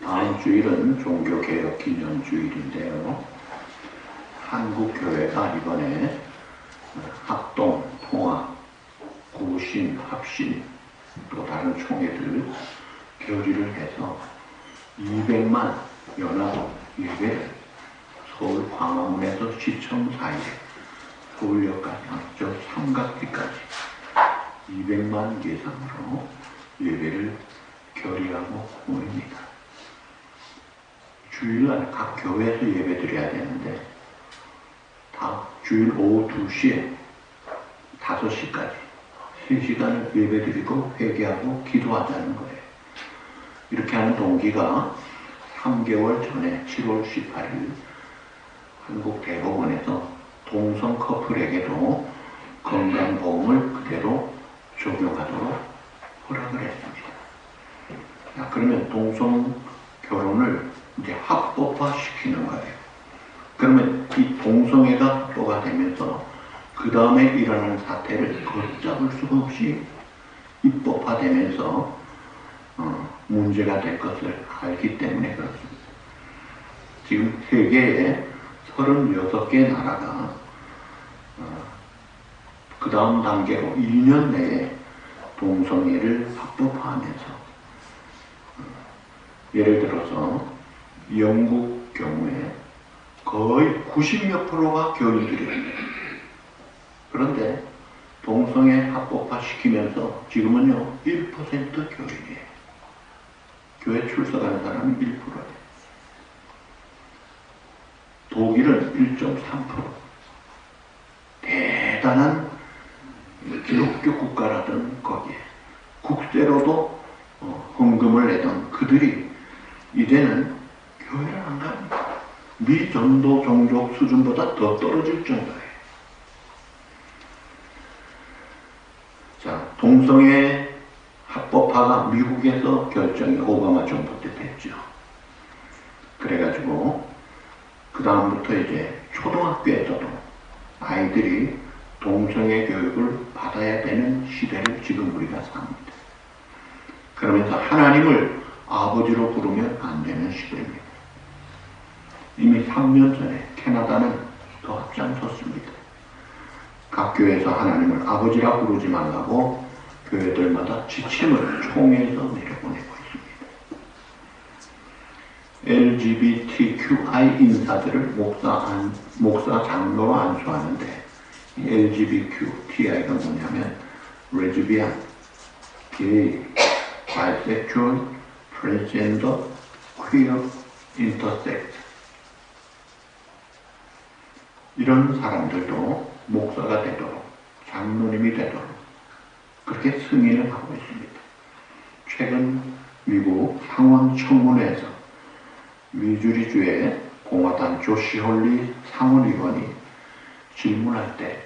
다음 주일은 종교개혁 기념주일인데요. 한국교회가 이번에 합동, 통합, 구신, 합신, 또 다른 총회들 결의를 해서 200만 연합 예배를 서울 광화문에서 시청 사이에 서울역까지 저 삼각지까지 200만 예상으로 예배를 결의하고 모입니다. 주일날 각 교회에서 예배 드려야 되는데 다 주일 오후 2시에 5시까지 3시간을 예배 드리고 회개하고 기도하자는 거예요. 이렇게 하는 동기가 3개월 전에 7월 18일 한국 대법원에서 동성 커플에게도 건강보험을 그대로 적용하도록 허락을 했습니다. 자, 그러면 동성 결혼을 이제 합법화 시키는 거예요. 그러면 이 동성애가 합법화 되면서 그 다음에 일어나는 사태를 걷잡을 수가 없이 입법화되면서 문제가 될 것을 알기 때문에 그렇습니다. 지금 세계에 36개 나라가 그 다음 단계로 1년 내에 동성애를 합법화하면서 예를 들어서 영국 경우에 거의 90몇 프로가 교인들이에요. 그런데 동성애 합법화 시키면서 지금은요 1% 교인이에요. 교회 출석하는 사람은 1%예요. 독일은 1.3%. 대단한 기독교 국가라던 거기에 국세로도 헌금을 내던 그들이 이제는 교회를 안 갑니다. 미전도 종족 수준보다 더 떨어질 정도예요. 자, 동성애 합법화가 미국에서 결정이 오바마 정부 때 됐죠. 그래가지고 그 다음부터 이제 초등학교에서도 아이들이 동성애 교육을 받아야 되는 시대를 지금 우리가 삽니다. 그러면서 하나님을 아버지로 부르면 안 되는 시대입니다. 이미 3년 전에 캐나다는 더 앞장섰습니다. 각 교회에서 하나님을 아버지라 부르지 말라고 교회들마다 지침을 총회에서 내려보내고 있습니다. LGBTQI 인사들을 목사 장로로 안수하는데 LGBTQI가 뭐냐면 레즈비안, 게이, 바이섹슈얼, 트랜스젠더, 퀴어, 인터섹스 이런 사람들도 목사가 되도록 장로님이 되도록 그렇게 승인을 하고 있습니다. 최근 미국 상원 청문회에서 미주리주의 공화당 조시 홀리 상원의원이 질문할 때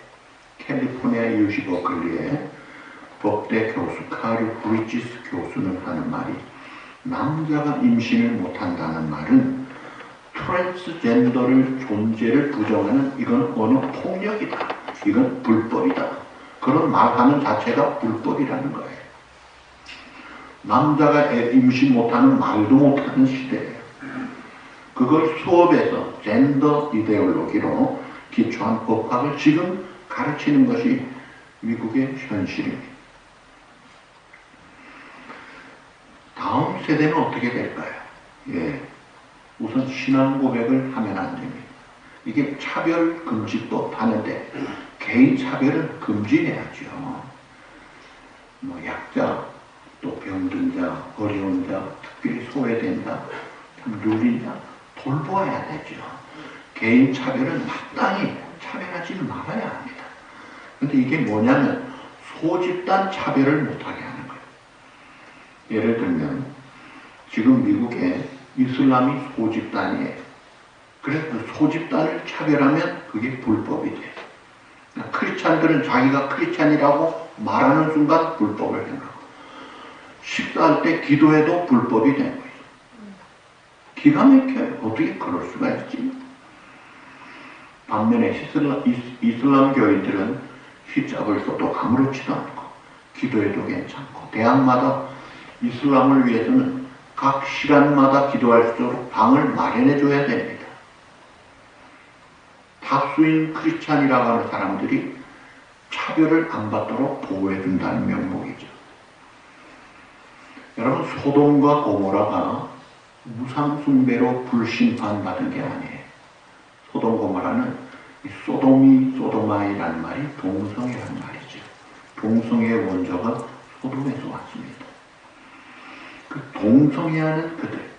캘리포니아 유시 버클리의 법대 교수 카르 브리지스 교수는 하는 말이 남자가 임신을 못한다는 말은 트랜스젠더를 존재를 부정하는 이건 어느 폭력이다. 이건 불법이다. 그런 말하는 자체가 불법이라는 거예요. 남자가 임신 못하는 말도 못하는 시대예요. 그걸 수업에서 젠더 이데올로기로 기초한 법학을 지금 가르치는 것이 미국의 현실입니다. 다음 세대는 어떻게 될까요? 예, 우선 신앙 고백을 하면 안 됩니다. 이게 차별금지법 하는데 개인 차별은 금지해야죠. 뭐 약자, 또 병든 자, 어려운 자, 특별히 소외된 자, 누린 자 돌보아야 되죠. 개인 차별은 마땅히 차별하지 말아야 합니다. 근데 이게 뭐냐면 소집단 차별을 못하게 하는 거예요. 예를 들면 지금 미국에 이슬람이 소집단이에요. 그래서 그 소집단을 차별하면 그게 불법이 돼요. 크리스찬들은 자기가 크리스찬이라고 말하는 순간 불법을 행하고 식사할 때 기도해도 불법이 된 거예요. 기가 막혀요. 어떻게 그럴 수가 있지? 반면에 이슬람 교인들은 히잡을 써도 아무렇지도 않고 기도해도 괜찮고 대학마다 이슬람을 위해서는 각 시간마다 기도할 수 있도록 방을 마련해 줘야 됩니다. 다수인 크리스찬이라고 하는 사람들이 차별을 안 받도록 보호해 준다는 명목이죠. 여러분, 소돔과 고모라가 우상숭배로 불심판받은 게 아니에요. 소돔 고모라는 소돔이 소도마이라는 말이 동성애라는 말이죠. 동성애의 원조가 소돔에서 왔습니다. 그 동성애하는 그들,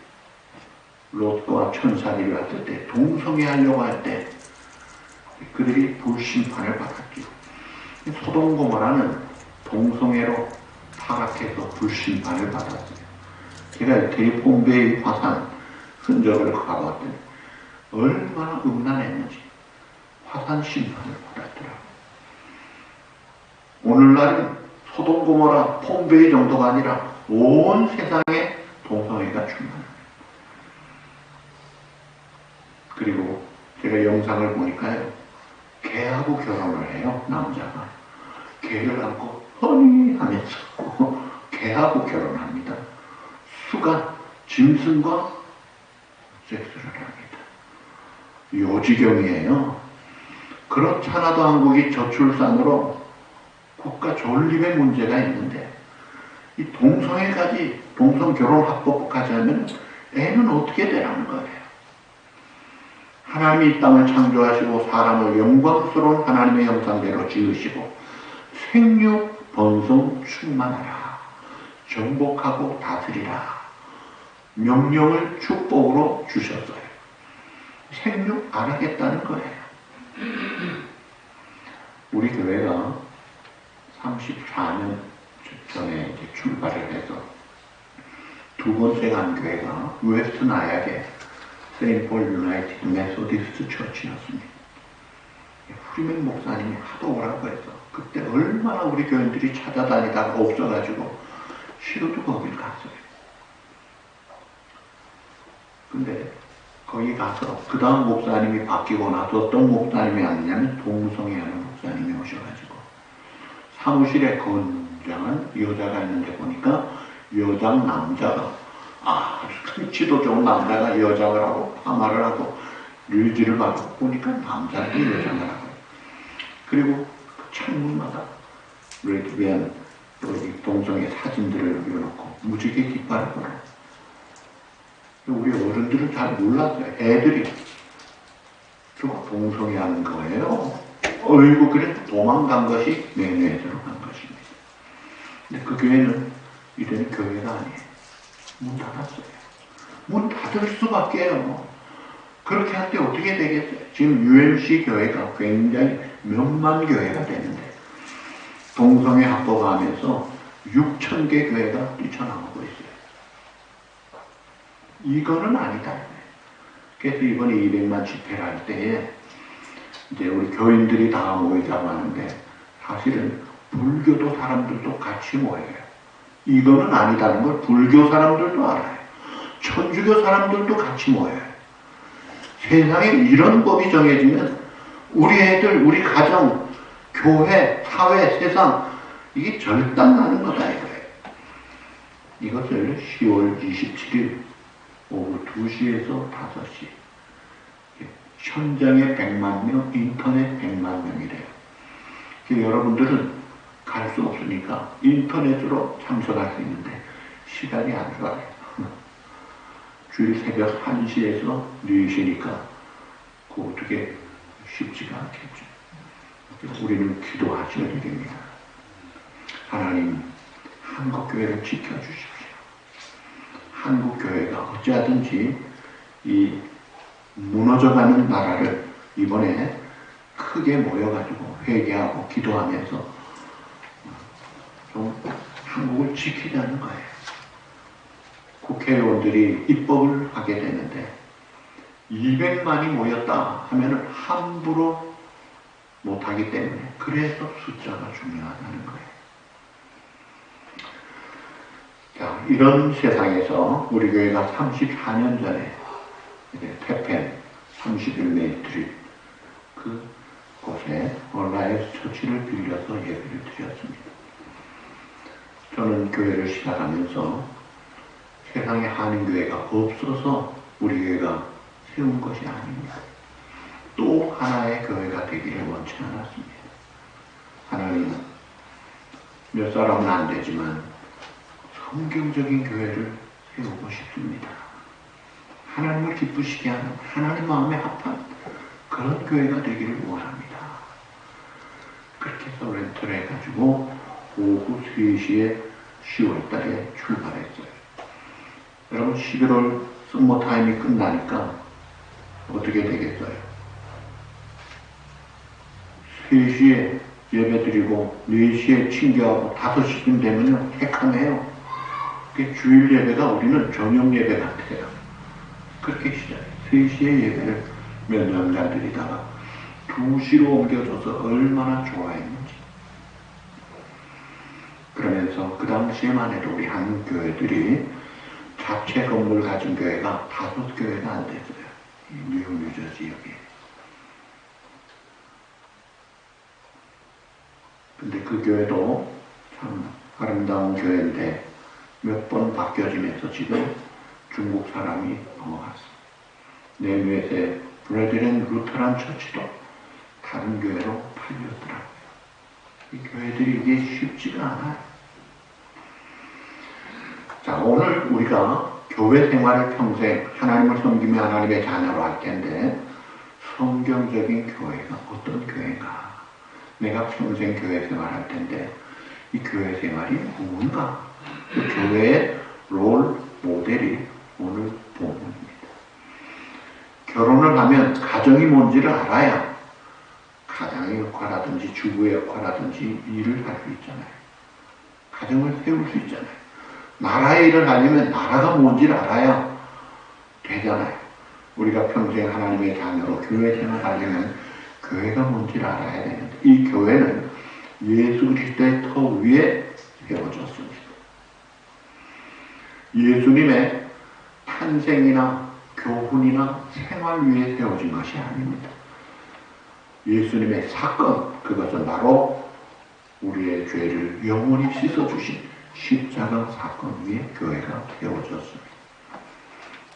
롯과 천사들이 왔을 때 동성애하려고 할 때 그들이 불심판을 받았죠. 소돔 고모라는 동성애로 타락해서 불심판을 받았어요. 제가 데이폼베이 화산 흔적을 가봤더니 얼마나 음란했는지 화산 심판을 받았더라고요. 오늘날은 소돔 고모라 폼베이 정도가 아니라 온 세상에 동성애가 충만합니다. 그리고 제가 영상을 보니까요, 개하고 결혼을 해요. 남자가 개를 안고 허니 하면서 개하고 결혼합니다. 수간 짐승과 섹스를 합니다. 요지경이에요. 그렇잖아도 한국이 저출산으로 국가 존립의 문제가 있는데 이 동성애까지 동성결혼합법까지 하면 애는 어떻게 되라는 거예요. 하나님이 이 땅을 창조하시고 사람을 영광스러운 하나님의 형상대로 지으시고 생육 번성 충만하라, 정복하고 다스리라 명령을 축복으로 주셨어요. 생육 안 하겠다는 거예요. 우리 교회가 34년 전에 이제 출발을 해서 두 번째 간 교회가 웨스트 나약의 세인트 폴 유나이티드 메소디스트 처치였습니다. 후리맨 목사님이 하도 오라고 해서 그때 얼마나 우리 교인들이 찾아다니다가 없어가지고 시로도 거길 갔어요. 근데 거기 가서 그 다음 목사님이 바뀌고 나서 어떤 목사님이 왔냐면 동성애하는 목사님이 오셔가지고 사무실에 건장한 여자가 있는데 보니까 여장 남자가 큰치도 좋은 남자가 여장을 하고 파마를 하고 류지를 받고 보니까 남자도 여장을 하고 그리고 그 창문마다 레즈비안 또 동성애 사진들을 올려놓고 무지개 깃발을 걸어. 우리 어른들은 잘 몰랐어요. 애들이 저거 동성애 하는 거예요. 어이구, 그래서 도망간 것이 내내에 들어간 것입니다. 근데 그 교회는 이제는 교회가 아니에요. 문 닫았어요. 문 닫을 수밖에 해요. 그렇게 할 때 어떻게 되겠어요? 지금 UMC 교회가 굉장히 몇만 교회가 되는데 동성애 합법화하면서 6,000개 교회가 뛰쳐나오고 있어요. 이거는 아니다. 그래서 이번에 200만 집회를 할 때에 이제 우리 교인들이 다 모이자고 하는데 사실은 불교도 사람들도 같이 모여요. 이거는 아니다는 걸 불교 사람들도 알아요. 천주교 사람들도 같이 모여요. 세상에 이런 법이 정해지면 우리 애들, 우리 가정, 교회, 사회, 세상 이게 절단나는 거다 이거예요. 이것을 10월 27일 오후 2시에서 5시 현장에 100만 명, 인터넷 100만 명이래요. 여러분들은 갈 수 없으니까 인터넷으로 참석할 수 있는데 시간이 안 좋아요. 주일 새벽 1시에서 4시니까 그 어떻게 쉽지가 않겠죠. 우리는 기도하셔야 됩니다. 하나님, 한국교회를 지켜주십시오. 한국교회가 어찌하든지 이 무너져가는 나라를 이번에 크게 모여가지고 회개하고 기도하면서 좀 한국을 지키자는 거예요. 국회의원들이 입법을 하게 되는데 200만이 모였다 하면은 함부로 못하기 때문에 그래서 숫자가 중요하다는 거예요. 자, 이런 세상에서 우리 교회가 34년 전에 태펜 31메이 스트리트 그곳에 얼라이스 처치를 빌려서 예배를 드렸습니다. 저는 교회를 시작하면서 세상에 한인교회가 없어서 우리 교회가 세운 것이 아닙니다. 또 하나의 교회가 되기를 원치 않았습니다. 하나님은 몇 사람은 안 되지만 성경적인 교회를 세우고 싶습니다. 하나님을 기쁘시게 하는 하나님 마음에 합한 그런 교회가 되기를 원합니다. 그렇게 해서 렌트를 해가지고 오후 3시에 10월 달에 출발했어요. 여러분 11월 썸머 타임이 끝나니까 어떻게 되겠어요? 3시에 예배드리고 4시에 친교하고 5시쯤 되면 해kam해요. 주일 예배가 우리는 저녁 예배 같아요. 그렇게 시작해요. 3시에 예배를 몇 년간 드리다가 2시로 옮겨줘서 얼마나 좋아했는지. 그러면서 그 당시에만 해도 우리 한국 교회들이 자체 건물 가진 교회가 5교회가 안 됐어요. 뉴욕, 뉴저지 여기. 근데 그 교회도 참 아름다운 교회인데 몇 번 바뀌어지면서 지금 중국 사람이 넘어갔어. 네뮤에서의 브레드렌 루터란 처치도 다른 교회로 팔렸더라고요. 이 교회들이 이게 쉽지가 않아요. 자, 오늘 우리가 교회 생활을 평생 하나님을 섬기며 하나님의 자녀로 할 텐데 성경적인 교회가 어떤 교회인가? 내가 평생 교회 생활할 텐데 이 교회 생활이 뭔가? 그 교회의 롤 모델이 오늘 본문입니다. 결혼을 하면 가정이 뭔지를 알아야 가장의 역할이라든지 주부의 역할이라든지 일을 할 수 있잖아요. 가정을 세울 수 있잖아요. 나라의 일을 하려면 나라가 뭔지를 알아야 되잖아요. 우리가 평생 하나님의 자녀로 교회 생활하려면 교회가 뭔지를 알아야 되는데 이 교회는 예수 그리스도의 터 위에 세워졌습니다. 예수님의 탄생이나 교훈이나 생활 위에 세워진 것이 아닙니다. 예수님의 사건, 그것은 바로 우리의 죄를 영원히 씻어주신 십자가 사건 위에 교회가 세워졌습니다.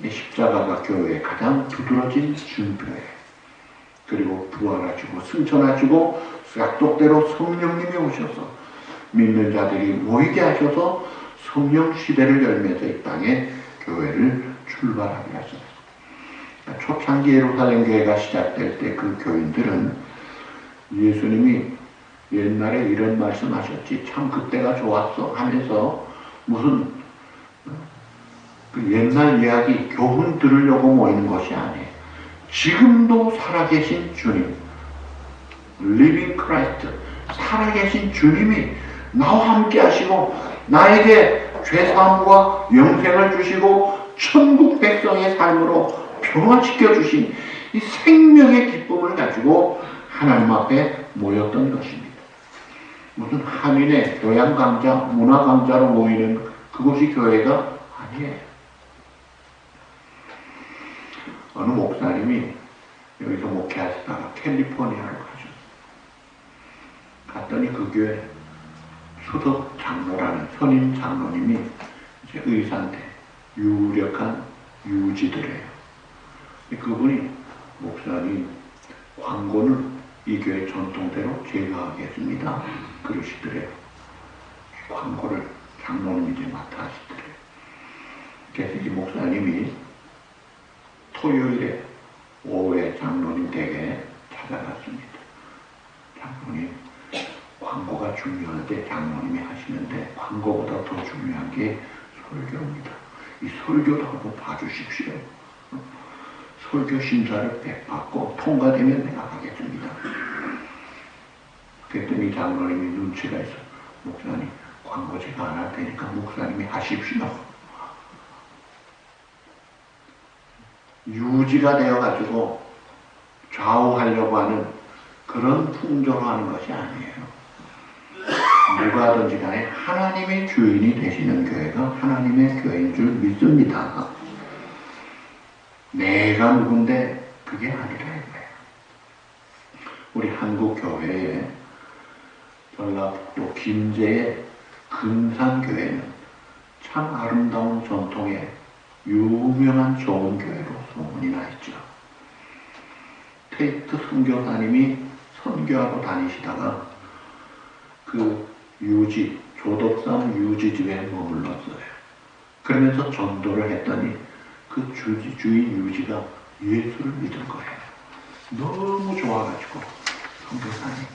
이 십자가가 교회의 가장 두드러진 증표예요. 그리고 부활하시고 승천하시고 약속대로 성령님이 오셔서 믿는 자들이 모이게 하셔서 성령 시대를 열면서 이 땅에 교회를 출발하게 하셨습니다. 초창기 예루살렘 교회가 시작될 때 그 교인들은 예수님이 옛날에 이런 말씀하셨지 참 그때가 좋았어 하면서 무슨 그 옛날 이야기 교훈 들으려고 모이는 것이 아니에요. 지금도 살아계신 주님, Living Christ, 살아계신 주님이 나와 함께 하시고 나에게 죄사함과 영생을 주시고 천국 백성의 삶으로 평화시켜 주신 이 생명의 기쁨을 가지고 하나님 앞에 모였던 것입니다. 무슨 한인의 교양 강좌, 문화 강좌로 모이는 그것이 교회가 아니에요. 어느 목사님이 여기서 목회하시다가 캘리포니아로 가셨어요. 갔더니 그 교회 수석 장로라는 선임 장로님이 이제 의사인데 유력한 유지들이에요. 그분이 목사님 광고는 이 교회 전통대로 제가 하겠습니다. 그러시더래요. 광고를 장로님이 이제 맡아 하시더래요. 그래서 이 목사님이 토요일에 오후에 장로님 댁에 찾아갔습니다. 장로님, 광고가 중요한데 장로님이 하시는데 광고보다 더 중요한 게 설교입니다. 이 설교도 한번 봐주십시오. 설교 심사를 100 받고 통과되면 내가 하겠습니다. 그랬더니 장로님이 눈치가 있어. 목사님, 광고 제가 안 할 테니까 목사님이 하십시오. 유지가 되어가지고 좌우하려고 하는 그런 풍조로 하는 것이 아니에요. 누가 하든지 간에 하나님의 주인이 되시는 교회가 하나님의 교회인 줄 믿습니다. 내가 누군데 그게 아니라 이거예요. 우리 한국 교회에 전라북도 김제의 금산교회는 참 아름다운 전통의 유명한 좋은 교회로 소문이 나 있죠. 테이트 선교사님이 선교하고 다니시다가 그 조덕산 유지집에 머물렀어요. 그러면서 전도를 했더니 그 주인 유지가 예수를 믿은 거예요. 너무 좋아가지고 선교사님,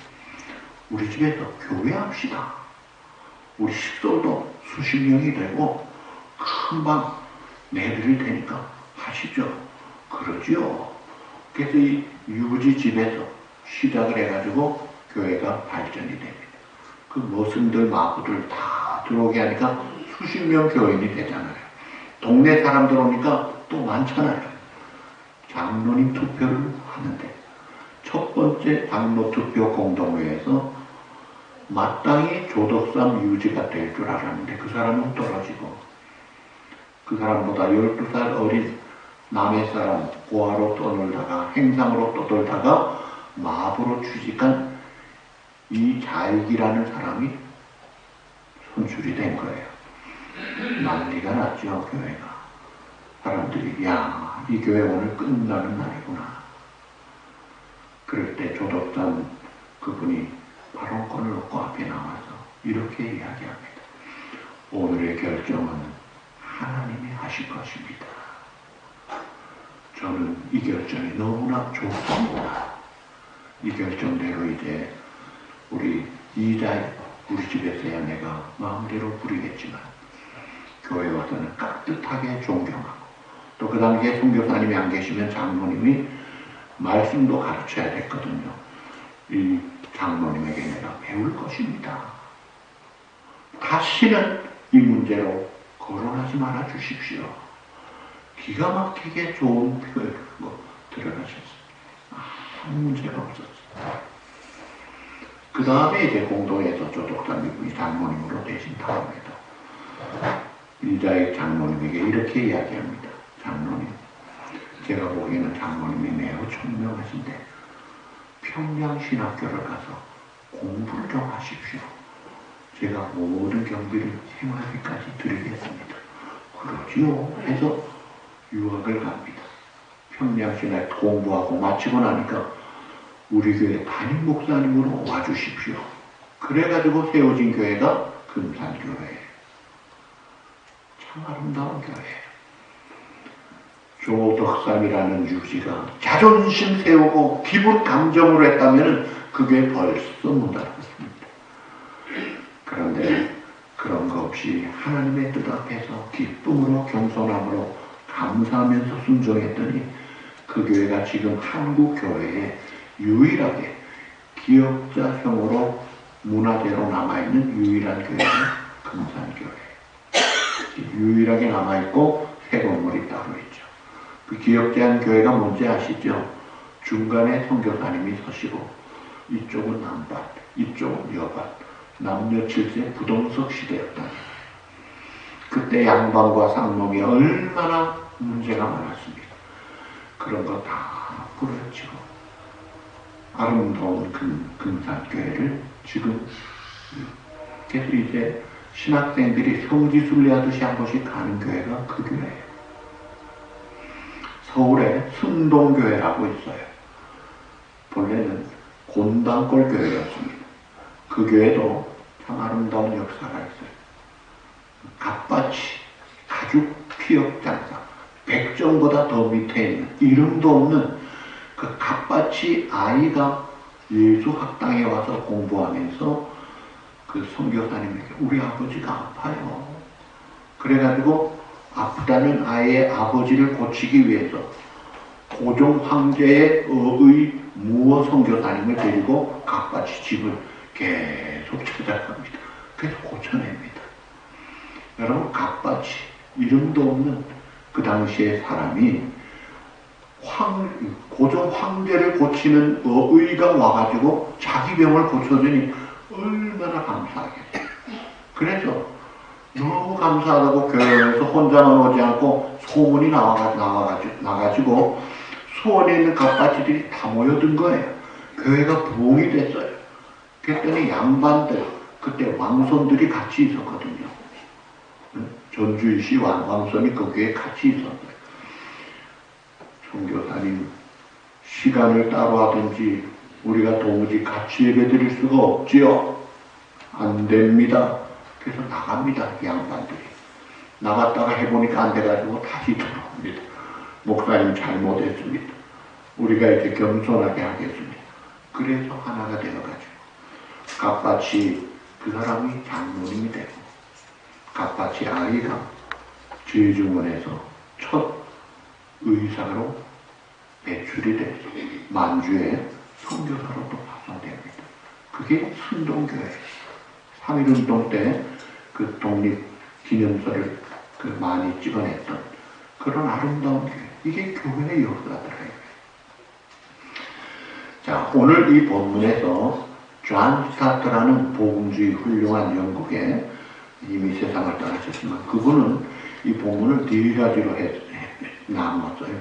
우리 집에서 교회합시다. 우리 식솔도 수십 명이 되고 금방 내드릴 테니까 하시죠. 그러지요. 그래서 이 유지 집에서 시작을 해가지고 교회가 발전이 됩니다. 그 머슴들 마부들 다 들어오게 하니까 수십 명 교인이 되잖아요. 동네 사람들 오니까 또 많잖아요. 장로님 투표를 하는데 첫 번째 장로 투표 공동회에서 마땅히 조덕삼 유지가 될 줄 알았는데 그 사람은 떨어지고 그 사람보다 12살 어린 남의 사람 고아로 떠놀다가 행상으로 떠돌다가 마부로 취직한 이자익이라는 사람이 선출이 된 거예요. 난리가 났죠, 교회가. 사람들이 야, 이 교회 오늘 끝나는 날이구나. 그럴 때 조덕삼 그분이 발언권을 얻고 앞에 나와서 이렇게 이야기합니다. 오늘의 결정은 하나님이 하실 것입니다. 저는 이 결정이 너무나 좋습니다. 이 결정대로 이제 우리 이자익 우리 집에서야 내가 마음대로 부리겠지만 교회 와서는 깍듯하게 존경하고 또 그 당시에 선교사님이 안 계시면 장로님이 말씀도 가르쳐야 됐거든요. 이 장로님에게 내가 배울 것입니다. 다시는 이 문제로 거론하지 말아 주십시오. 기가 막히게 좋은 표현을 들어가셨어요. 아무 문제가 없었어요. 그 다음에 이제 공동에서 조덕삼이 장로님으로 되신 다음에도 이자익 장로님에게 이렇게 이야기합니다. 장로님, 제가 보기에는 장로님이 매우 총명하신데 평양신학교를 가서 공부를 좀 하십시오. 제가 모든 경비를 생활비까지 드리겠습니다. 그러지요. 해서 유학을 갑니다. 평양신학 공부하고 마치고 나니까 우리 교회 담임 목사님으로 와주십시오. 그래가지고 세워진 교회가 금산교회예요. 참 아름다운 교회예요. 조덕삼이라는 유지가 자존심 세우고 기분 감정으로 했다면 그 교회 벌써 문 닫았습니다. 그런데 그런 거 없이 하나님의 뜻 앞에서 기쁨으로 겸손함으로 감사하면서 순종했더니 그 교회가 지금 한국 교회에 유일하게 기역자형으로 문화재로 남아있는 유일한 교회가 금산교회. 유일하게 남아있고 새 건물이 따로 있죠. 그 기역자형 교회가 뭔지 아시죠? 중간에 선교사님이 서시고 이쪽은 남밭, 이쪽은 여밭, 남녀 7세 부동석 시대였다. 그때 양반과 상놈이 얼마나 문제가 많았습니다. 그런 거 다 부러지고 아름다운 금산교회를 지금 그래서 이제 신학생들이 성지순례하듯이 한 번씩 가는 교회가 그 교회예요. 서울에 순동교회라고 있어요. 본래는 곤단골 교회였습니다. 그 교회도 참 아름다운 역사가 있어요. 갓밭이 가죽 피역 장사, 백정보다 더 밑에 있는 이름도 없는 그 갓밭이 아이가 예수 학당에 와서 공부하면서 그 선교사님에게 우리 아버지가 아파요. 그래가지고 아프다는 아이의 아버지를 고치기 위해서 고종 황제의 의의 무어 선교사님을 데리고 갓밭이 집을 계속 찾아갑니다. 그래서 고쳐냅니다. 여러분, 갓밭이 이름도 없는 그 당시의 사람이 고종 황제를 고치는 의의가 와가지고 자기 병을 고쳐주니 얼마나 감사하겠어요. 그래서 너무 감사하다고 교회에서 혼자만 오지 않고 소문이 나가지고 수원에 있는 갓바치들이 다 모여든 거예요. 교회가 부흥이 됐어요. 그랬더니 양반들, 그때 왕손들이 같이 있었거든요. 전주시 왕성이 거기에 같이 있었어요. 선교사님, 시간을 따로 하든지 우리가 도무지 같이 예배 드릴 수가 없지요. 안 됩니다. 그래서 나갑니다. 이 양반들이. 나갔다가 해보니까 안 돼가지고 다시 돌아옵니다. 목사님 잘못했습니다. 우리가 이제 겸손하게 하겠습니다. 그래서 하나가 되어가지고 갑바치 그 사람이 장로님이 되고 갑바치 아이가 제주문에서 첫 의사로 배출이 돼서 만주에 선교사로 또 파송됩니다. 그게 순동교회예요. 3.1운동 때 그 독립기념서를 그 많이 찍어냈던 그런 아름다운 교회. 이게 교회의 역사더라고요. 자, 오늘 이 본문에서 존 스타트라는 복음주의 훌륭한 영국의 이미 세상을 떠나셨지만 그분은 이 본문을 네 가지로 나눴어요.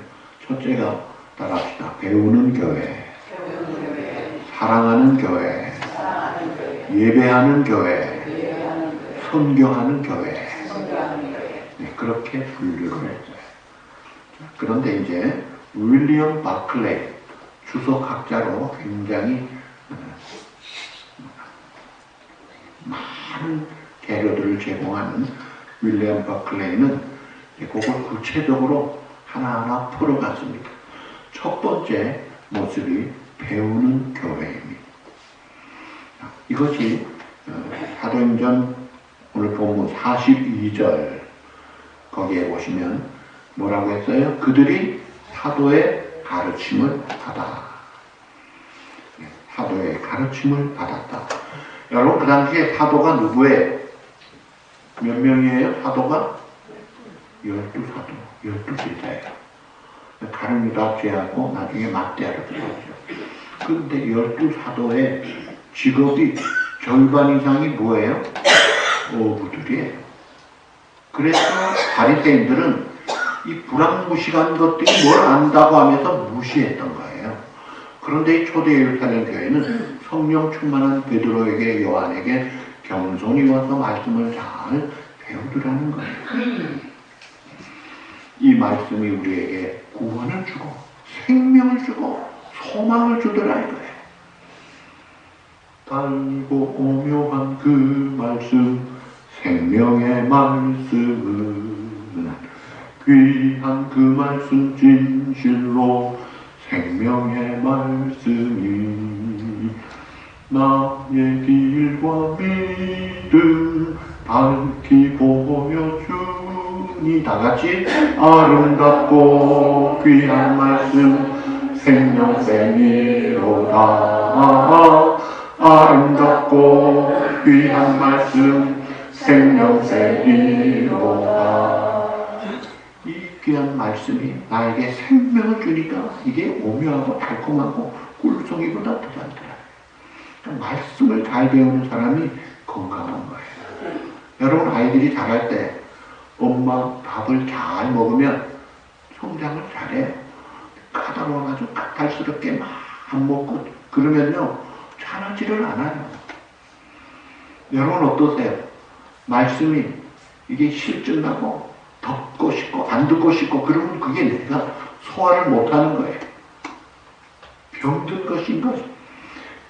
첫째가 따라합시다. 배우는 교회, 사랑하는 교회, 예배하는 교회, 선교하는 교회. 네, 그렇게 분류를 했어요. 그런데 이제 윌리엄 바클레이 주석학자로 굉장히 많은 개료들을 제공하는 윌리엄 바클레이는 그걸 구체적으로 하나하나 풀어갔습니다. 첫 번째 모습이 배우는 교회입니다. 이것이 사도행전 오늘 본문 42절 거기에 보시면 뭐라고 했어요? 그들이 사도의 가르침을 받아. 사도의 가르침을 받았다. 여러분 그 당시에 사도가 누구예요? 몇 명이에요? 사도가? 12사도, 12제자예요. 다른 유다 제하고 나중에 막대하러 들어갔죠. 그런데 12사도의 직업이 절반 이상이 뭐예요? 어부들이에요. 그래서 바리새인들은 이 불황무식한 것들이 뭘 안다고 하면서 무시했던 거예요. 그런데 이 초대 예루살렘 교회는 성령 충만한 베드로에게 요한에게 겸손히 와서 말씀을 잘 배우더라는 거예요. 이 말씀이 우리에게 구원을 주고 생명을 주고 소망을 주더라 이거예요. 달고 오묘한 그 말씀 생명의 말씀은 귀한 그 말씀 진실로 생명의 말씀이 나의 길과 믿음 밝히 보여주니 다같이 아름답고 귀한 말씀 생명샘이로다. 아름답고 귀한 말씀 생명샘이로다. 이 귀한 말씀이 나에게 생명을 주니까 이게 오묘하고 달콤하고 꿀송이보다 더 좋더라. 말씀을 잘 배우는 사람이 건강한 거예요. 여러분 아이들이 자랄 때 엄마 밥을 잘 먹으면 성장을 잘해요. 까다로워가지고 까탈스럽게 막 안 먹고 그러면요 자라지를 않아요. 여러분 어떠세요? 말씀이 이게 실증나고 듣고 싶고 안 듣고 싶고 그러면 그게 내가 소화를 못하는 거예요. 병든 것인 것이.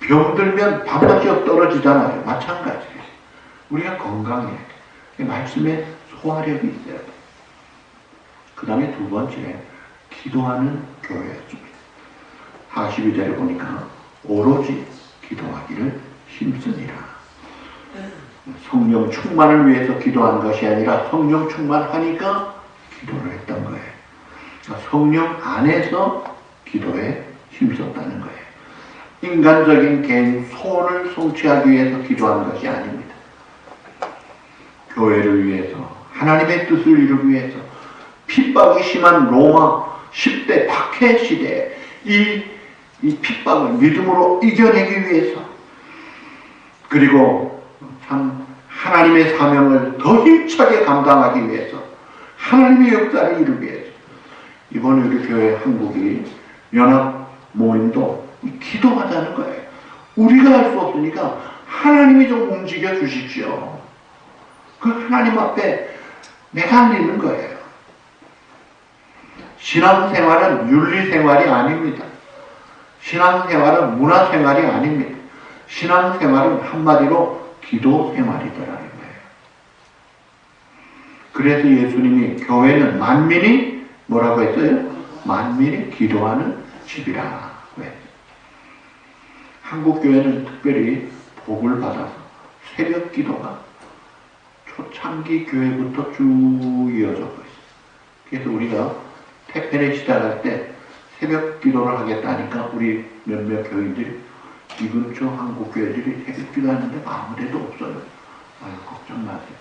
병들면 밥맛이 떨어지잖아요. 마찬가지예요. 우리가 건강해야 돼. 말씀에 소화력이 있어야 돼. 그 다음에 두 번째, 기도하는 교회였습니다. 42절에 보니까 오로지 기도하기를 힘쓰니라. 성령 충만을 위해서 기도한 것이 아니라 성령 충만하니까 기도를 했던 거예요. 그러니까 성령 안에서 기도에 힘썼다는 거예요. 인간적인 개인 소원을 성취하기 위해서 기도한 것이 아닙니다. 교회를 위해서, 하나님의 뜻을 이루기 위해서, 핍박이 심한 로마 10대 박해 시대에 이 핍박을 믿음으로 이겨내기 위해서, 그리고 참 하나님의 사명을 더 힘차게 감당하기 위해서, 하나님의 역사를 이루기 위해서, 이번에 우리 교회 한국이 연합 모임도 기도하자는 거예요. 우리가 할 수 없으니까 하나님이 좀 움직여 주십시오. 그 하나님 앞에 매달리는 거예요. 신앙생활은 윤리생활이 아닙니다. 신앙생활은 문화생활이 아닙니다. 신앙생활은 한마디로 기도생활이더라는 거예요. 그래서 예수님이 교회는 만민이 뭐라고 했어요? 만민이 기도하는 집이라. 왜? 한국교회는 특별히 복을 받아서 새벽 기도가 초창기 교회부터 쭉 이어졌고 있어요. 그래서 우리가 태페를 시작할 때 새벽 기도를 하겠다니까 우리 몇몇 교인들이 이 근처 한국교회들이 새벽 기도하는데 아무 데도 없어요. 아유, 걱정 마세요.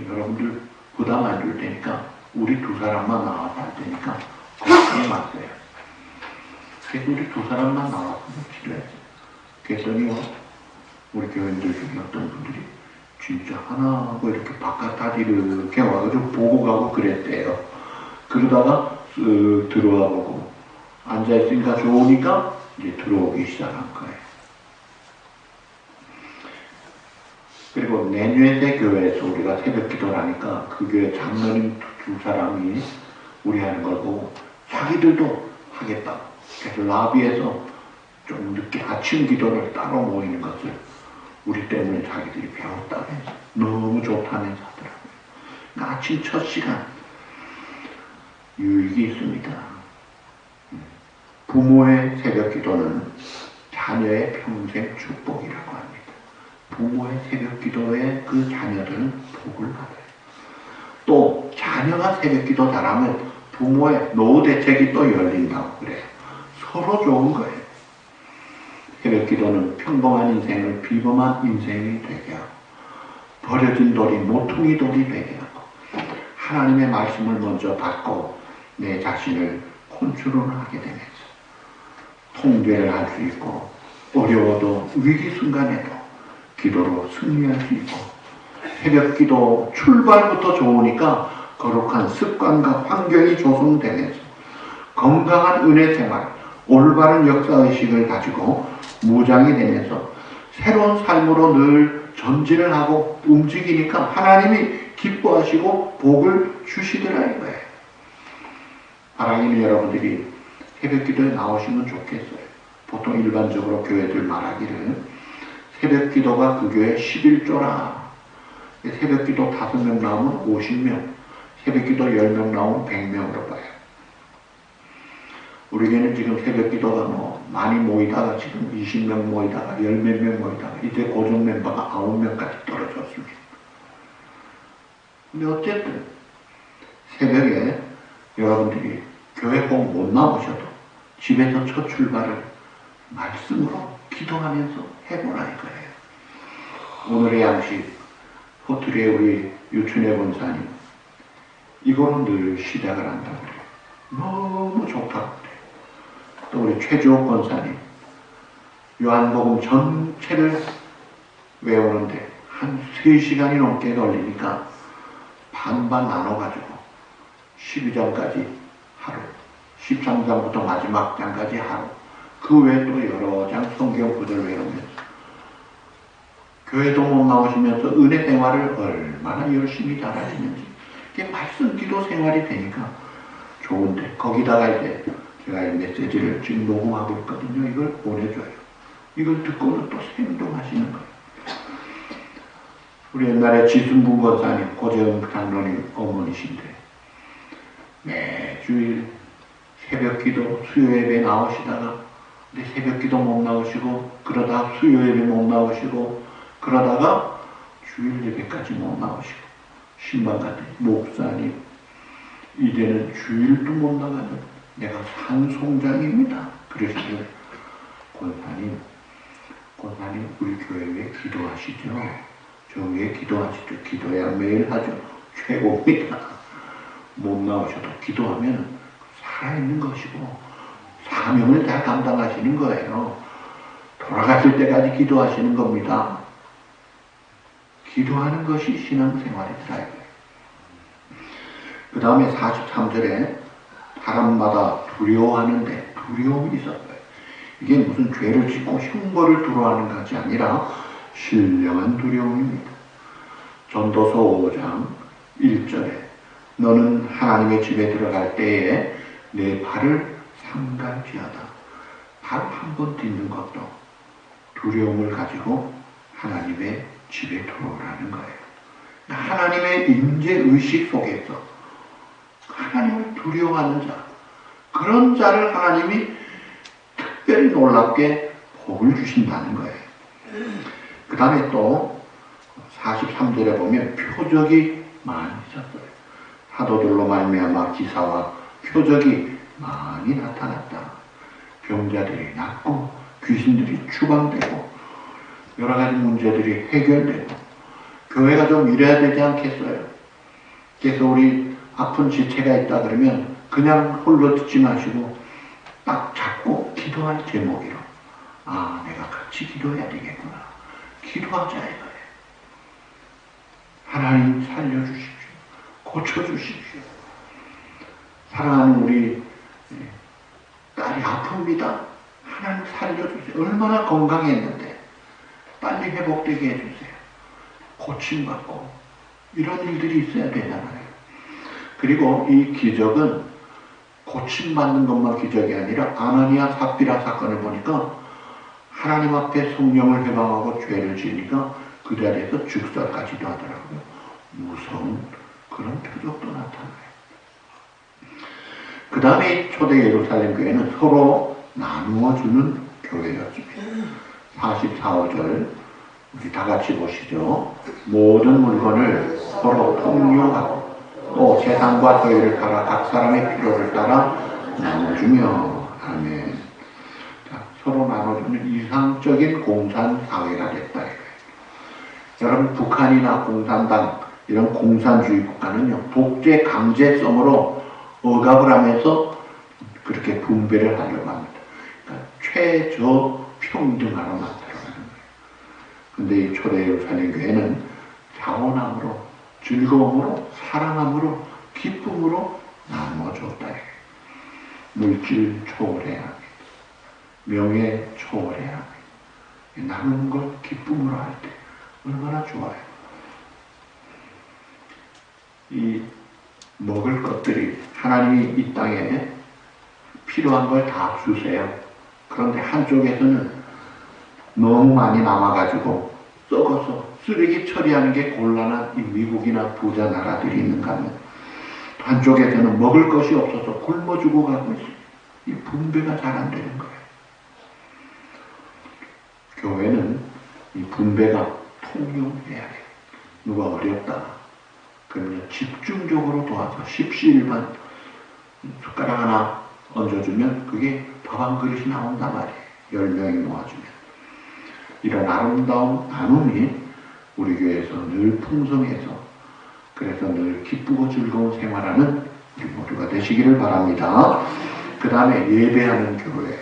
여러분들 부담 안 줄 테니까 우리 두 사람만 나와서 할 테니까 걱정 마세요. 그래서 우리 두 사람만 나와서 기도했어요. 그랬더니요, 우리 교인들 중에 어떤 분들이 진짜 하나하고 이렇게 바깥까지 이렇게 와가지고 보고 가고 그랬대요. 그러다가 들어와 보고 앉아있으니까 좋으니까 이제 들어오기 시작한 거예요. 그리고 내년에 교회에서 우리가 새벽 기도를 하니까 그 교회 장로님 두 사람이 우리 하는 걸 보고 자기들도 하겠다고. 그래서 라비에서 좀 늦게 아침 기도를 따로 모이는 것을 우리 때문에 자기들이 배웠다고 해서 너무 좋다면서 하더라고요. 그러니까 아침 첫 시간 유익이 있습니다. 부모의 새벽 기도는 자녀의 평생 축복이라고 합니다. 부모의 새벽 기도에 그 자녀들은 복을 받아요. 또 자녀가 새벽 기도 잘하면 부모의 노후 대책이 또 열린다고 그래요. 서로 좋은 거예요. 새벽 기도는 평범한 인생을 비범한 인생이 되게 하고 버려진 돌이 모퉁이 돌이 되게 하고 하나님의 말씀을 먼저 받고 내 자신을 컨트롤하게 되면서 통제를 할 수 있고 어려워도 위기 순간에도 기도로 승리할 수 있고 새벽 기도 출발부터 좋으니까 거룩한 습관과 환경이 조성되면서 건강한 은혜 생활, 올바른 역사의식을 가지고 무장이 되면서 새로운 삶으로 늘 전진을 하고 움직이니까 하나님이 기뻐하시고 복을 주시더라 이거예요. 하나님 여러분들이 새벽 기도에 나오시면 좋겠어요. 보통 일반적으로 교회들 말하기를 새벽 기도가 그 교회 11조라. 새벽 기도 5명 나오면 50명, 새벽 기도 10명 나오면 100명으로 봐요. 우리 교회는 지금 새벽 기도가 많이 모이다가 지금 20명 모이다가 10몇 명 모이다가 이제 고정 멤버가 9명까지 떨어졌습니다. 근데 어쨌든 새벽에 여러분들이 교회 꼭 못 나오셔도 집에서 첫 출발을 말씀으로 기도하면서 해보라 이거예요. 오늘의 양식 호텔의 우리 유춘혜 권사님 이거는 늘 시작을 한다고 그래요. 너무 좋다고 그래요. 또 우리 최주옥 권사님 요한복음 전체를 외우는데 한 3시간이 넘게 걸리니까 반반 나눠가지고 12장까지 하루 13장부터 마지막 장까지 하루 그 외에 또 여러 장 성경 구절을 외우면서 교회도 못 나오시면서 은혜 생활을 얼마나 열심히 잘하시는지 이게 말씀 기도 생활이 되니까 좋은데 거기다가 이제 제가 이 메시지를 지금 녹음하고 있거든요. 이걸 보내줘요. 이걸 듣고는 또 생동하시는 거예요. 우리 옛날에 지순부 권사님 고재은 장로님 어머니신데 매주일 새벽 기도 수요 예배 나오시다가 근데 새벽 기도 못 나오시고 그러다가 수요 예배 못 나오시고 그러다가 주일 예배까지 못 나오시고 신방 같은 목사님 이제는 주일도 못 나가는 내가 산송장입니다. 그러시면 권사님 우리 교회 왜 기도하시죠? 저 왜 기도하시죠? 기도야 매일 하죠. 최고입니다. 못 나오셔도 기도하면 살아있는 것이고 사명을 다 감당하시는 거예요. 돌아가실 때까지 기도하시는 겁니다. 기도하는 것이 신앙생활이더라. 그 다음에 43절에 사람마다 두려워하는데 두려움이 있었어요. 이게 무슨 죄를 짓고 형벌을 두려워하는 것이 아니라 신령한 두려움입니다. 전도서 5장 1절에 너는 하나님의 집에 들어갈 때에 내 발을 삼갈지어다. 발 한 번 딛는 것도 두려움을 가지고 하나님의 집에 들어오라는 거예요. 하나님의 임재의식 속에서 하나님을 두려워하는 자, 그런 자를 하나님이 특별히 놀랍게 복을 주신다는 거예요. 그 다음에 또 43절에 보면 표적이 많이 있었어요. 사도들로 말미암아 기사와 표적이 많이 나타났다. 병자들이 낫고 귀신들이 추방되고 여러 가지 문제들이 해결되고 교회가 좀 이래야 되지 않겠어요? 그래서 우리 아픈 지체가 있다 그러면 그냥 홀로 듣지 마시고 딱 잡고 기도할 제목이로 아, 내가 같이 기도해야 되겠구나. 기도하자 이거예요. 하나님 살려주십시오. 고쳐주십시오. 사랑하는 우리 딸이 아픕니다. 하나님 살려주세요. 얼마나 건강했는데 빨리 회복되게 해주세요. 고침받고 이런 일들이 있어야 되잖아요. 그리고 이 기적은 고침받는 것만 기적이 아니라 아나니아 삽비라 사건을 보니까 하나님 앞에 성령을 회방하고 죄를 지으니까 그 자리에서 죽살까지도 하더라고요. 무서운 그런 표적도 나타나요. 그 다음에 초대 예루살렘 교회는 서로 나누어 주는 교회였습니다. 44절 우리 다 같이 보시죠. 모든 물건을 서로 통용하고 또 재산과 소유를 따라 각 사람의 필요를 따라 나눠주며 아멘. 자, 서로 나눠주는 이상적인 공산사회가 됐다. 여러분 북한이나 공산당 이런 공산주의 국가는요 독재 강제성으로 억압을 하면서 그렇게 분배를 하려고 합니다. 그러니까 최저 평등화로 만들어가는 거예요. 근데 이 초대 예루살렘 교회는 자원함으로 즐거움으로 사랑함으로 기쁨으로 나누어줬다. 물질 초월해야 명예 초월해야 나누는 걸 기쁨으로 할 때 얼마나 좋아요. 이 먹을 것들이 하나님이 이 땅에 필요한 걸 다 주세요. 그런데 한쪽에서는 너무 많이 남아가지고 썩어서 쓰레기 처리하는 게 곤란한 이 미국이나 부자 나라들이 있는가 하면 한쪽에서는 먹을 것이 없어서 굶어 죽어 가고 있어요. 이 분배가 잘 안 되는 거예요. 교회는 이 분배가 통용해야 해요. 누가 어렵다 그러면 집중적으로 도와서 십시일반 숟가락 하나 얹어주면 그게 밥 한 그릇이 나온단 말이에요. 10명이 모아주면. 이런 아름다운 나눔이 우리 교회에서 늘 풍성해서 그래서 늘 기쁘고 즐거운 생활하는 우리 모두가 되시기를 바랍니다. 그 다음에 예배하는 교회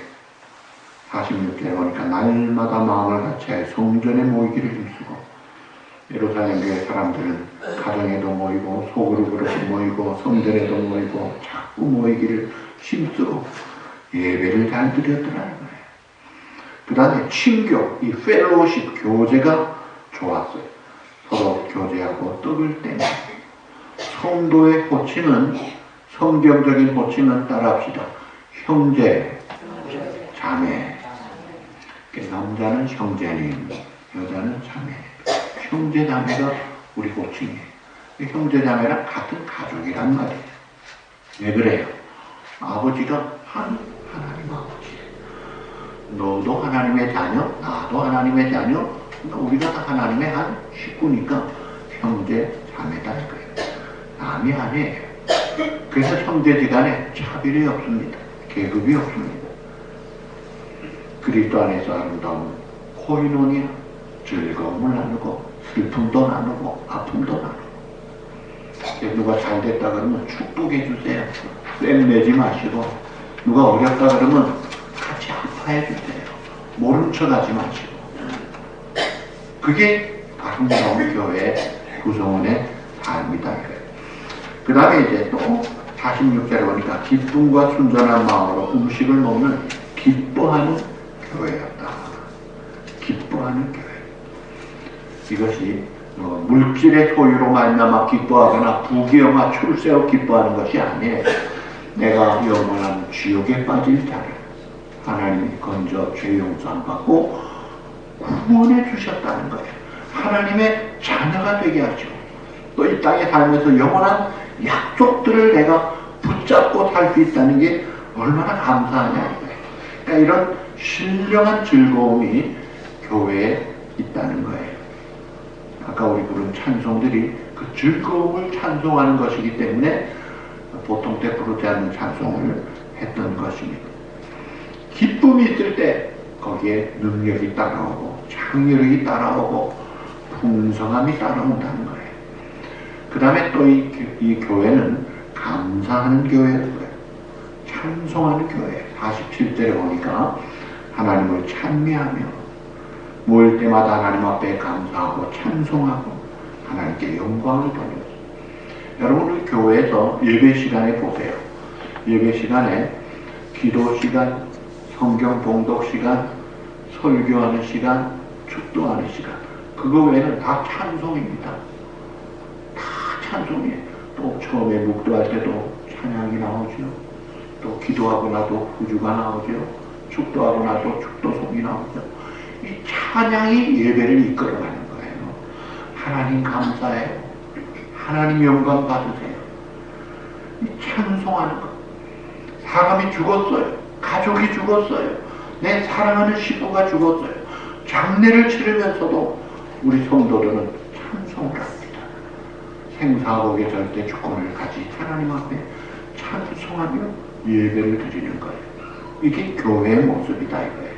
46절에 보니까 날마다 마음을 같이하여 성전에 모이기를 힘쓰고 예루살렘 교회 사람들은 가정에도 모이고 소그룹으로 모이고 성전에도 모이고 자꾸 모이기를 힘쓰고 예배를 잘 드렸더라는 거예요. 그 다음에 친교, 이 펠로우십, 교제가 좋았어요. 서로 교제하고 떡을 떼고 성도의 호칭은 성경적인 호칭은 따라합시다. 형제, 자매. 남자는 형제님, 여자는 자매. 형제 자매가 우리 호칭이에요. 형제 자매랑 같은 가족이란 말이에요. 왜 그래요? 아버지가 하나님 아버지예요. 너도 하나님의 자녀, 나도 하나님의 자녀, 그러니까 우리가 다 하나님의 한 식구니까 형제 자매다 이거예요. 남이 아니에요. 그래서 형제지간에 차별이 없습니다. 계급이 없습니다. 그리스도 안에서 아름다운 코이노니아, 즐거움을 나누고 슬픔도 나누고 아픔도 나누고 누가 잘 됐다 그러면 축복해 주세요. 쌤 내지 마시고 누가 어렵다 그러면 같이 아파해 주세요. 모른 척 하지 마시고 그게 아름다운 교회 구성원의 삶이다 이거예요. 그 다음에 이제 또 46절에 보니까 기쁨과 순전한 마음으로 음식을 먹는 기뻐하는 교회였다. 기뻐하는 교회. 이것이 물질의 소유로 말미암아 기뻐하거나 부귀영화 출세로 기뻐하는 것이 아니에요. 내가 영원한 지옥에 빠질 자를 하나님이 건져 죄 용서 받고 구원해 주셨다는 거예요. 하나님의 자녀가 되게 하시고 또 이 땅에 살면서 영원한 약속들을 내가 붙잡고 살 수 있다는 게 얼마나 감사하냐 이거예요. 그러니까 이런 신령한 즐거움이 교회에 있다는 거예요. 아까 우리 부른 찬송들이 그 즐거움을 찬송하는 것이기 때문에 보통 때 부르지 않는 찬송을 했던 것입니다. 기쁨이 있을 때 거기에 능력이 따라오고 창의력이 따라오고 풍성함이 따라온다는 거예요. 그 다음에 또 이 교회는 감사하는 교회예요. 찬송하는 교회. 47절에 보니까 하나님을 찬미하며 모일 때마다 하나님 앞에 감사하고 찬송하고 하나님께 영광을 돌려요. 여러분 우리 교회에서 예배 시간에 보세요. 예배 시간에 기도 시간, 성경 봉독 시간, 설교하는 시간, 축도하는 시간 그거 외에는 다 찬송입니다. 다 찬송이에요. 또 처음에 묵도할 때도 찬양이 나오죠. 또 기도하고 나도 후주가 나오죠. 축도하고 나도 축도송이 나오죠. 이 찬양이 예배를 이끌어가는 거예요. 하나님 감사해요. 하나님 영광 받으세요. 이 찬송하는 것. 사람이 죽었어요. 가족이 죽었어요. 내 사랑하는 식구가 죽었어요. 장례를 치르면서도 우리 성도들은 찬송을 합니다. 생사복의 절대 주권을 가진 하나님 앞에 찬송하며 예배를 드리는 거예요. 이게 교회의 모습이다 이거예요.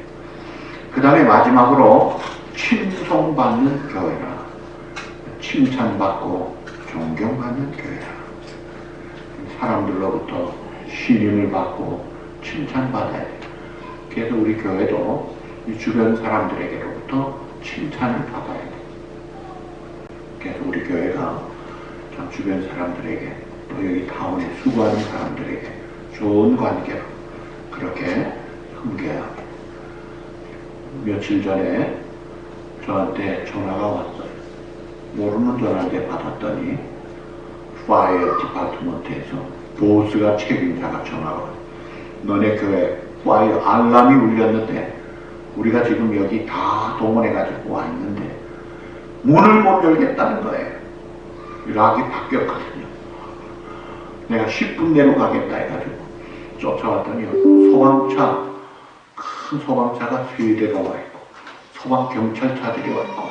그 다음에 마지막으로 칭송받는 교회라. 칭찬받고 존경받는 교회라. 사람들로부터 신임을 받고 칭찬받아야 돼요. 그래서 우리 교회도 이 주변 사람들에게로부터 칭찬을 받아야 돼요. 그래서 우리 교회가 참 주변 사람들에게 또 여기 타운에 수고하는 사람들에게 좋은 관계로 그렇게 섬겨야 합니다. 며칠 전에 저한테 전화가 왔어요. 모르는 전화인데 받았더니 파이어 디파트먼트에서 보스가 책임자가 전화가 와요. 너네 교회 파이어 알람이 울렸는데 우리가 지금 여기 다 동원해가지고 와 있는데 문을 못 열겠다는 거예요. 락이 바뀌었거든요. 내가 10분 내로 가겠다 해가지고 쫓아왔더니 소방차 큰 소방차가 3대가 와 있고 소방 경찰차들이 와 있고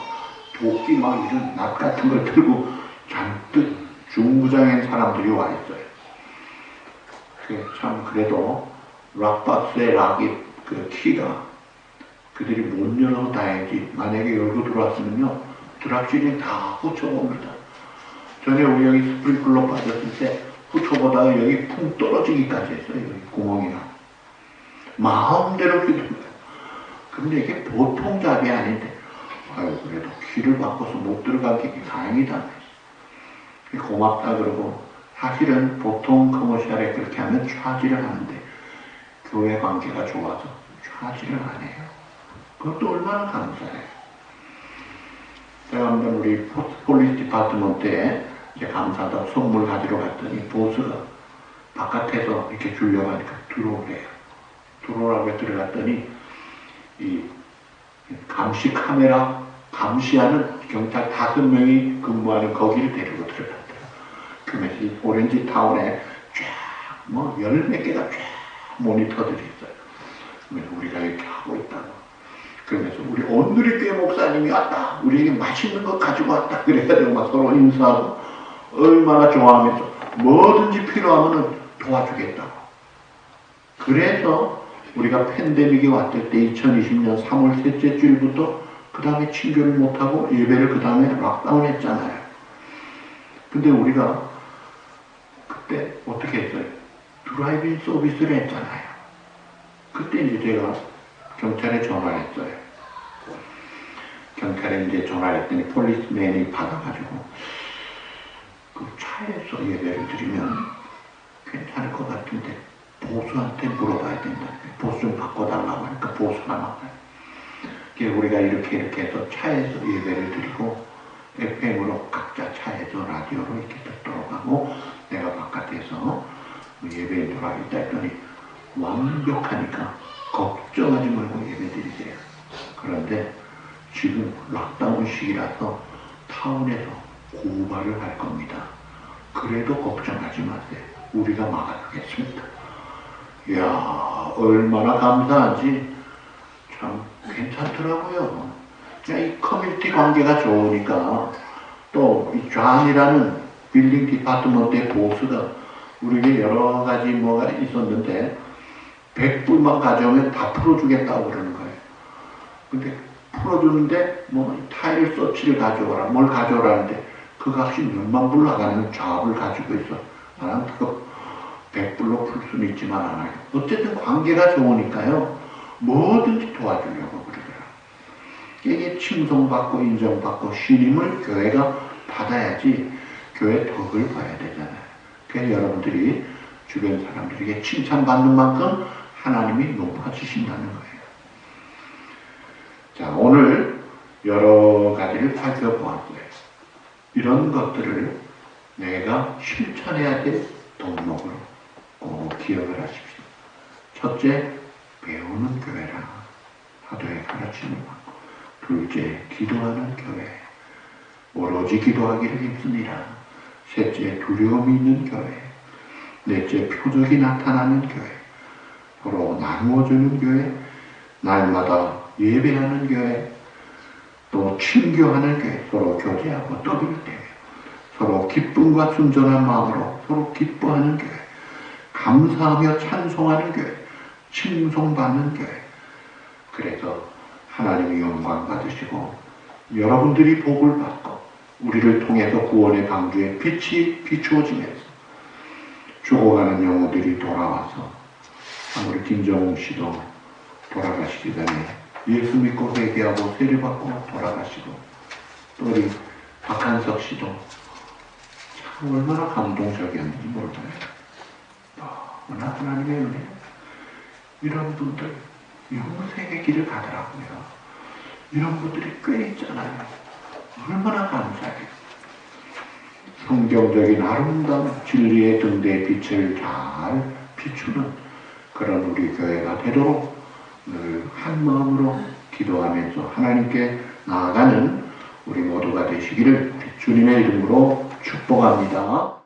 도끼 막 이런 낫 같은 걸 들고 잔뜩 중무장한 사람들이 와 있어요. 참 그래도 락박스의 락이 그 키가 그들이 못 열어서 다행이지 만약에 열고 들어왔으면요 드랍실이 다 훔쳐봅니다. 전에 우리 여기 스프링클러 빠졌을 때 훔쳐보다가 여기 풍 떨어지기까지 했어요. 여기 구멍이나 마음대로 휘둔 거예요. 근데 이게 보통 잡이 아닌데 아유 그래도 귀를 바꿔서 못 들어가기 다행이다. 고맙다 그러고 사실은 보통 커머셜에 그렇게 하면 차지를 하는데 교회 관계가 좋아서 차지를 안 해요. 그것도 얼마나 감사해요. 제가 한번 우리 폴리스 디파트먼트에 이제 감사하다고 선물 가지러 갔더니 보스가 바깥에서 이렇게 주려고 하니까 들어오래요. 들어오라고 들어갔더니 이 감시 카메라 감시하는 경찰 5명이 근무하는 거기를 데리고 들어갔더라고요. 그러면서 이 오렌지 타운에 쫙 뭐 10몇 개가 쫙 모니터들이 있어요. 그래서 우리가 이렇게 하고 있다고. 그러면서 우리 온누리교회 목사님이 왔다. 우리에게 맛있는 거 가지고 왔다. 그래가지고 막 서로 인사하고 얼마나 좋아하면서 뭐든지 필요하면 도와주겠다고. 그래서 우리가 팬데믹이 왔을 때 2020년 3월 셋째 주일부터 그 다음에 친교를 못하고 예배를 그 다음에 락다운 했잖아요. 근데 우리가 그때 어떻게 했어요? 드라이빙 서비스를 했잖아요. 그때 이제 제가 경찰에 전화를 했어요. 경찰에 이제 전화를 했더니 폴리스맨이 받아가지고 그 차에서 예배를 드리면 괜찮을 것 같은데 보수한테 물어봐야 된다. 보수 좀 바꿔달라고 하니까 보수가 나와요. 우리가 이렇게 해서 차에서 예배를 드리고 FM으로 각자 차에서 라디오로 이렇게 듣도록 하고 내가 바깥에서 예배에 들어가겠다 했더니 완벽하니까 걱정하지 말고 예배 드리세요. 그런데 지금 락다운 시기라서 타운에서 고발을 할 겁니다. 그래도 걱정하지 마세요. 우리가 막아주겠습니다. 이야, 얼마나 감사한지 참 괜찮더라고요. 이 커뮤니티 관계가 좋으니까 또 이 존이라는 빌딩 디파트먼트의 보스가 우리에게 여러 가지 뭐가 있었는데 100불만 가져오면 다 풀어주겠다고 그러는 거예요. 근데 풀어주는데 뭐 타일 서치를 가져오라 뭘 가져오라는데 그 값이 몇만 불 나가는 잡을 가지고 있어. 나는 그거 100불로 풀 수는 있지만 않아요. 어쨌든 관계가 좋으니까요. 뭐든지 도와주려고 그러더라고요. 이게 칭송받고 인정받고 신임을 교회가 받아야지 교회 덕을 봐야 되잖아요. 그래서 여러분들이 주변 사람들에게 칭찬받는 만큼 하나님이 높아지신다는 거예요. 자, 오늘 여러 가지를 살펴보았고요. 이런 것들을 내가 실천해야 될 덕목으로 꼭 기억을 하십시오. 첫째, 배우는 교회라 사도의 가르침을 받고, 둘째, 기도하는 교회, 오로지 기도하기를 힘쓰니라. 셋째, 두려움이 있는 교회, 넷째, 표적이 나타나는 교회, 서로 나누어주는 교회, 날마다 예배하는 교회, 또 친교하는 교회, 서로 교제하고 떡을 떼며 서로 기쁨과 순전한 마음으로 서로 기뻐하는 교회, 감사하며 찬송하는 교회, 칭송받는 교회. 그래서 하나님이 영광 받으시고 여러분들이 복을 받고 우리를 통해서 구원의 방주에 빛이 비추어지면서 죽어가는 영혼들이 돌아와서, 우리 김정웅 씨도 돌아가시기 전에 예수 믿고 회개하고 세례받고 돌아가시고, 또 우리 박한석 씨도 참 얼마나 감동적이었는지 몰라요. 너무나 하나님의 은혜. 이런 분들 영생의 길을 가더라고요. 이런 분들이 꽤 있잖아요. 얼마나 감사해요. 성경적인 아름다운 진리의 등대의 빛을 잘 비추는 그런 우리 교회가 되도록 늘 한 마음으로 기도하면서 하나님께 나아가는 우리 모두가 되시기를 주님의 이름으로 축복합니다.